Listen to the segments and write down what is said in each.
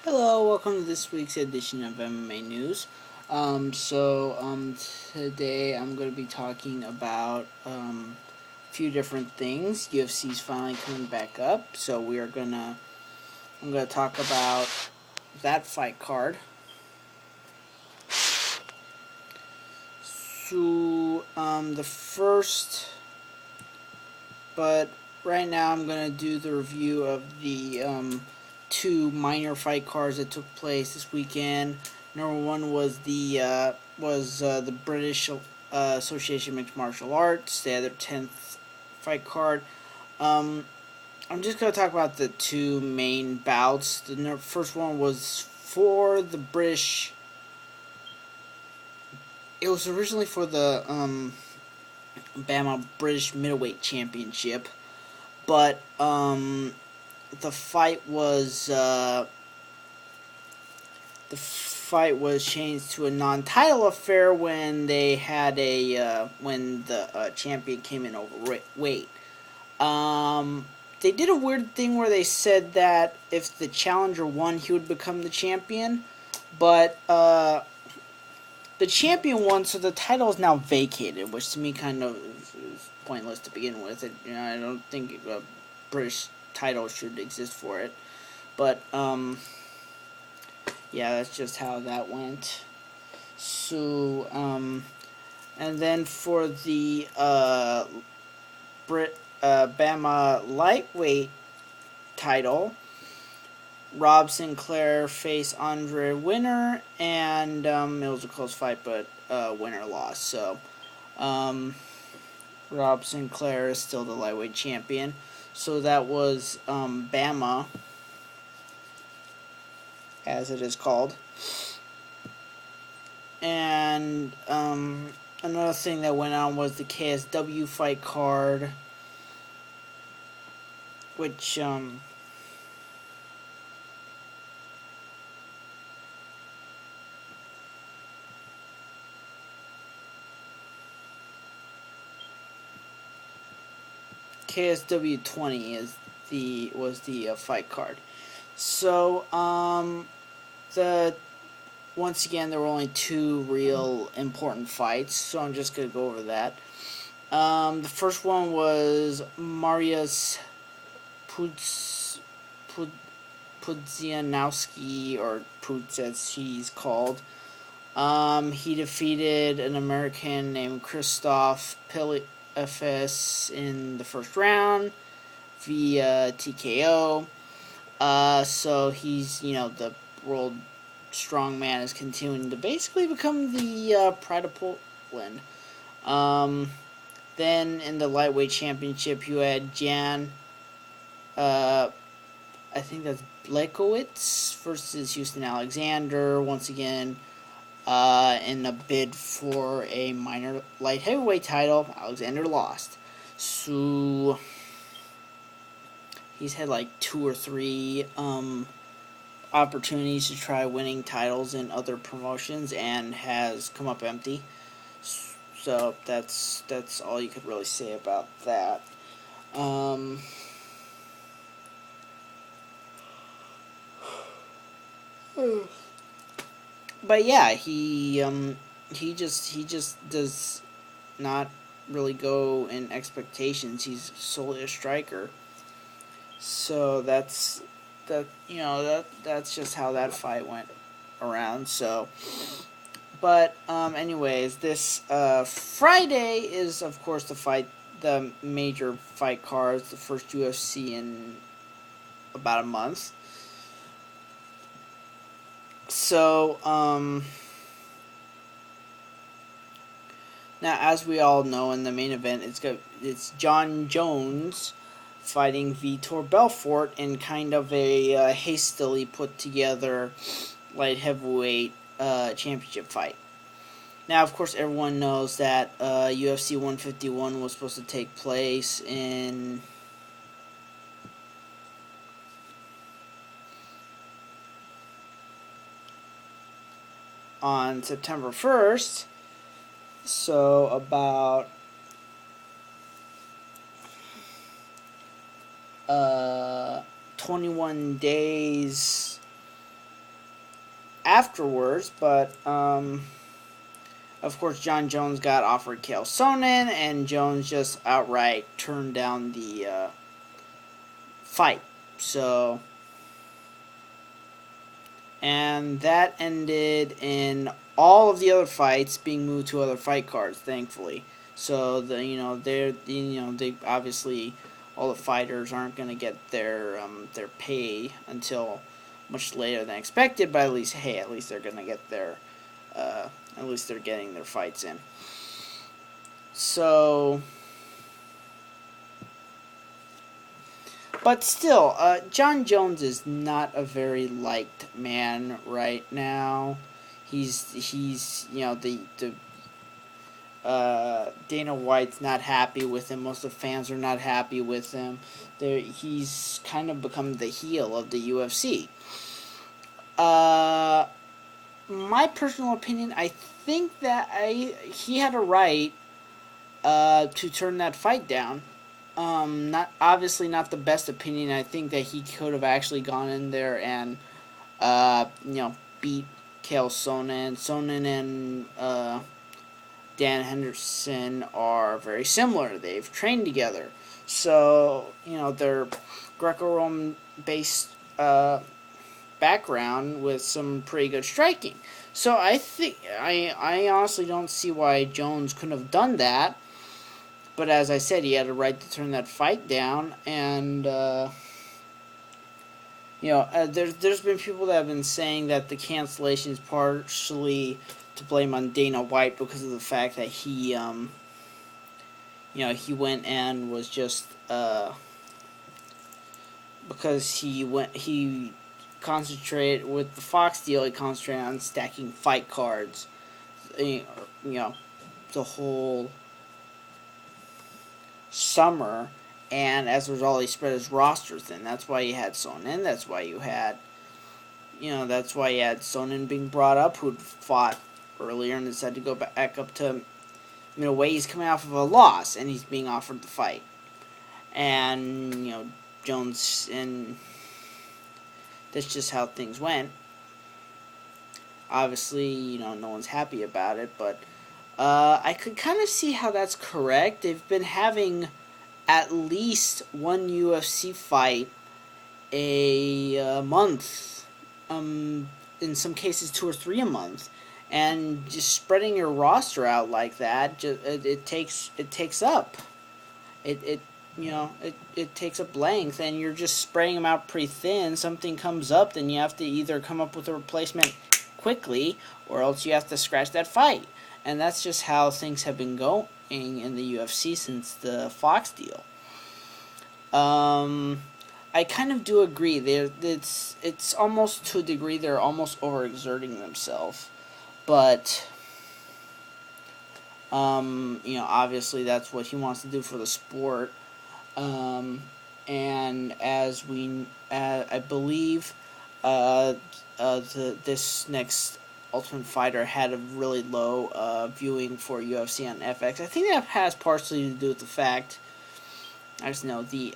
Hello, welcome to this week's edition of MMA News. Today I'm going to be talking about a few different things. UFC's finally coming back up, so I'm gonna talk about that fight card. The first, but right now I'm gonna do the review of the two minor fight cards that took place this weekend. Number one was the British Association of Mixed Martial Arts. They had their 10th fight card. I'm just gonna talk about the two main bouts. The first one was for the British. It was originally for the Bama British Middleweight Championship, but the fight was changed to a non-title affair when they had when the champion came in overweight. They did a weird thing where they said that if the challenger won, he would become the champion, but the champion won, so the title is now vacated, which to me kind of is pointless to begin with. I don't think a British title should exist for it, but yeah, that's just how that went. So, and then for the Bama lightweight title, Rob Sinclair faced Andre Winner, and it was a close fight, but Winner lost. So, Rob Sinclair is still the lightweight champion. So that was Bama, as it is called. And another thing that went on was the KSW fight card, which KSW 20 was the fight card. So the once again, there were only two real important fights, so I'm just going to go over that. The first one was Mariusz Pudzianowski, or Putz as he's called. He defeated an American named Christoph Pilifus in the first round via TKO. So he's, the world strongman is continuing to basically become the pride of Poland. Then in the lightweight championship, you had Jan, I think that's Blakowicz versus Houston Alexander. Once again, in a bid for a minor light heavyweight title, Alexander lost. So he's had like 2 or 3 opportunities to try winning titles in other promotions and has come up empty. So that's all you could really say about that. But yeah, he just does not really go in expectations. He's solely a striker. So that's just how that fight went around. So, but anyways, this Friday is of course the major fight cards, the first UFC in about a month. So now, as we all know, in the main event, it's John Jones fighting Vitor Belfort in kind of a hastily put together light heavyweight championship fight. Now, of course, everyone knows that UFC 151 was supposed to take place on September 1st. So about 21 days afterwards, but of course John Jones got offered Chael Sonnen, and Jones just outright turned down the fight. So, and that ended in all of the other fights being moved to other fight cards, thankfully. So they obviously, all the fighters aren't going to get their pay until much later than expected, but at least they're going to get at least they're getting their fights in. So, but still, John Jones is not a very liked man right now. He's Dana White's not happy with him. Most of the fans are not happy with him. He's kind of become the heel of the UFC. My personal opinion, I think that he had a right to turn that fight down. Not obviously not the best opinion. I think that he could have actually gone in there and beat Chael Sonnen. Sonnen and Dan Henderson are very similar. They've trained together, so they're Greco-Roman based background with some pretty good striking. So I think I honestly don't see why Jones couldn't have done that. But as I said, he had a right to turn that fight down, and there's been people that have been saying that the cancellation is partially to blame on Dana White because of the fact that he went and was just because he concentrated with the Fox deal. He concentrated on stacking fight cards, the whole summer, and as a result, he spread his roster thin. That's why you had Sonnen. That's why you had Sonnen being brought up, who'd fought earlier and decided to go back up to middleweight. He's coming off of a loss, and he's being offered the fight. And Jones, and that's just how things went. Obviously, no one's happy about it, but I could kind of see how that's correct. They've been having at least one UFC fight a month, in some cases 2 or 3 a month, and just spreading your roster out like that, it takes up. It takes up length, and you're just spreading them out pretty thin. Something comes up, then you have to either come up with a replacement quickly, or else you have to scratch that fight. And that's just how things have been going in the UFC since the Fox deal. I kind of do agree. It's almost to a degree they're almost overexerting themselves, but obviously that's what he wants to do for the sport. And as I believe, this next Ultimate Fighter had a really low viewing for UFC on FX. I think that has partially to do with the fact, I just know the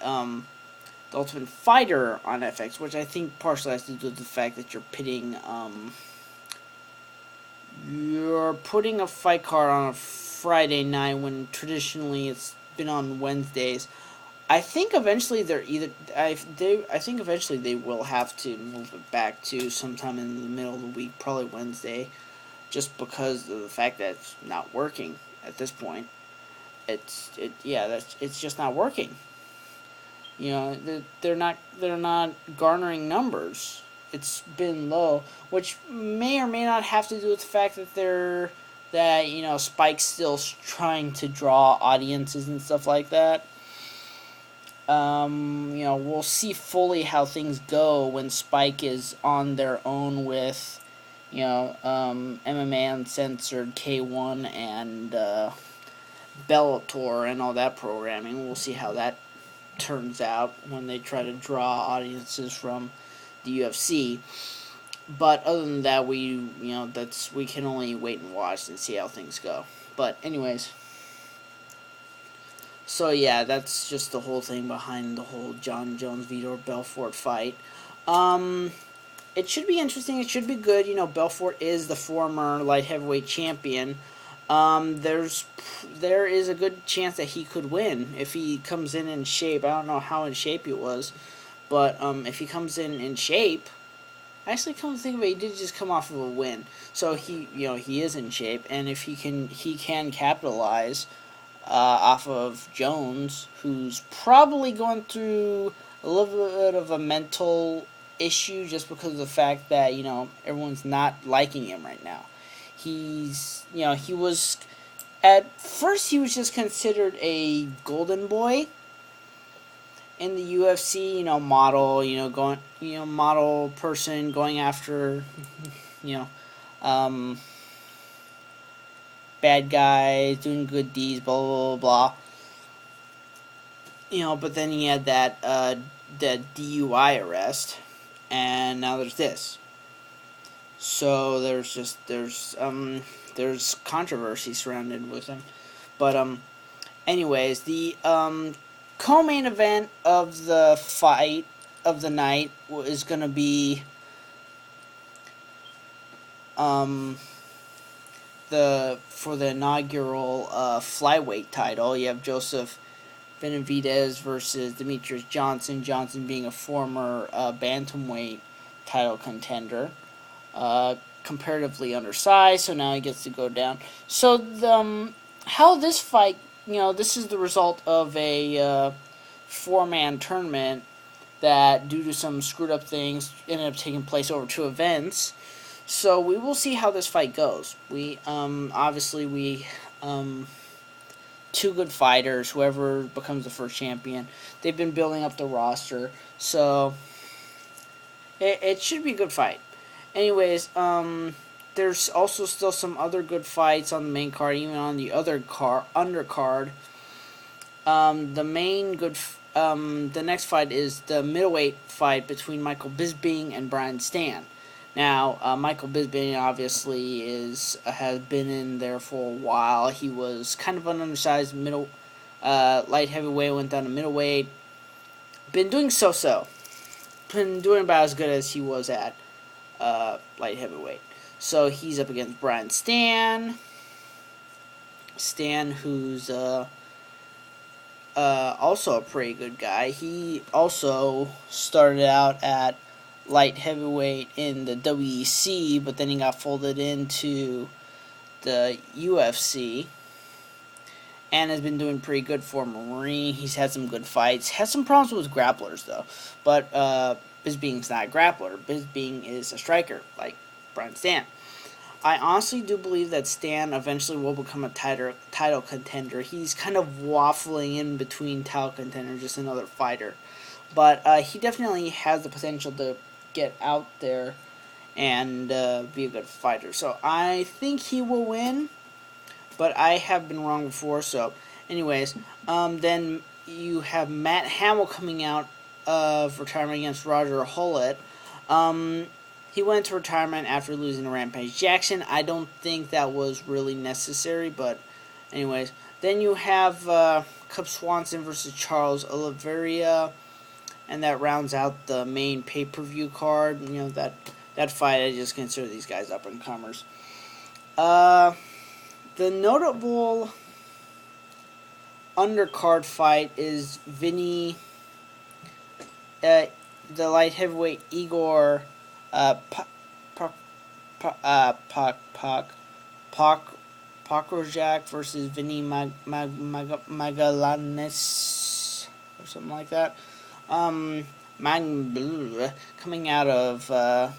Ultimate Fighter on FX, which I think partially has to do with the fact that you're putting a fight card on a Friday night when traditionally it's been on Wednesdays. I think eventually I think eventually they will have to move it back to sometime in the middle of the week, probably Wednesday, just because of the fact that it's not working at this point. It's just not working. They're not garnering numbers. It's been low, which may or may not have to do with the fact that Spike's still trying to draw audiences and stuff like that. We'll see fully how things go when Spike is on their own with, MMA Uncensored, K1, and Bellator and all that programming. We'll see how that turns out when they try to draw audiences from the UFC. But other than that, we can only wait and watch and see how things go. But anyways. So yeah, that's just the whole thing behind the whole John Jones Vitor Belfort fight. it should be interesting. It should be good. You know, Belfort is the former light heavyweight champion. There is a good chance that he could win if he comes in shape. I don't know how in shape he was, but if he comes in shape, actually, come to think of it, he did just come off of a win, so he is in shape, and if he can capitalize off of Jones, who's probably going through a little bit of a mental issue just because of the fact that everyone's not liking him right now. He was at first he was just considered a golden boy in the UFC, model, model person going after, bad guys, doing good deeds, blah, blah, blah, blah. But then he had that DUI arrest, and now there's this. So there's controversy surrounded with him. But, anyways, the, co-main event of the fight of the night is going to be for the inaugural flyweight title. You have Joseph Benavidez versus Demetrius Johnson. Johnson being a former bantamweight title contender, comparatively undersized, so now he gets to go down. So how this fight, this is the result of a 4-man tournament that, due to some screwed up things, ended up taking place over 2 events. So we will see how this fight goes. We 2 good fighters. Whoever becomes the first champion, they've been building up the roster, so it should be a good fight. Anyways, there's also still some other good fights on the main card, even on the other undercard. The next fight is the middleweight fight between Michael Bisping and Brian Stann. Now, Michael Bisping obviously has been in there for a while. He was kind of an undersized light heavyweight, went down to middleweight. Been doing so-so. Been doing about as good as he was at light heavyweight. So he's up against Brian Stann. Stann, who's also a pretty good guy. He also started out at light heavyweight in the WEC, but then he got folded into the UFC and has been doing pretty good for Marine. He's had some good fights. Has some problems with grapplers, though. But Bisping's not a grappler. Bisping is a striker, like Brian Stann. I honestly do believe that Stann eventually will become a title contender. He's kind of waffling in between title contenders, just another fighter. But he definitely has the potential to get out there and be a good fighter. So I think he will win, but I have been wrong before. So anyways, then you have Matt Hamill coming out of retirement against Roger Hollett. He went to retirement after losing to Rampage Jackson. I don't think that was really necessary, but anyways. Then you have Cub Swanson versus Charles Oliveira, and that rounds out the main pay-per-view card. That fight, I just consider these guys up-and-comers. The notable undercard fight is the light heavyweight Igor Pakrojak versus Vinny Magallanes or something like that. Coming out of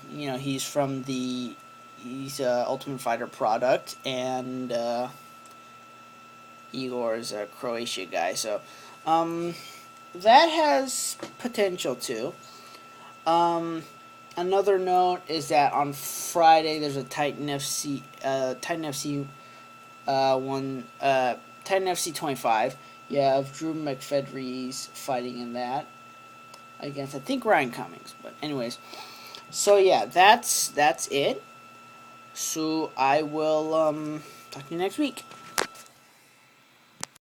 he's from he's Ultimate Fighter product, and Igor is a Croatia guy, so that has potential too. Another note is that on Friday there's a Titan FC 25. You have Drew McFedries fighting in that against, I think, Ryan Cummings. But anyways, so yeah, that's it. So I will talk to you next week.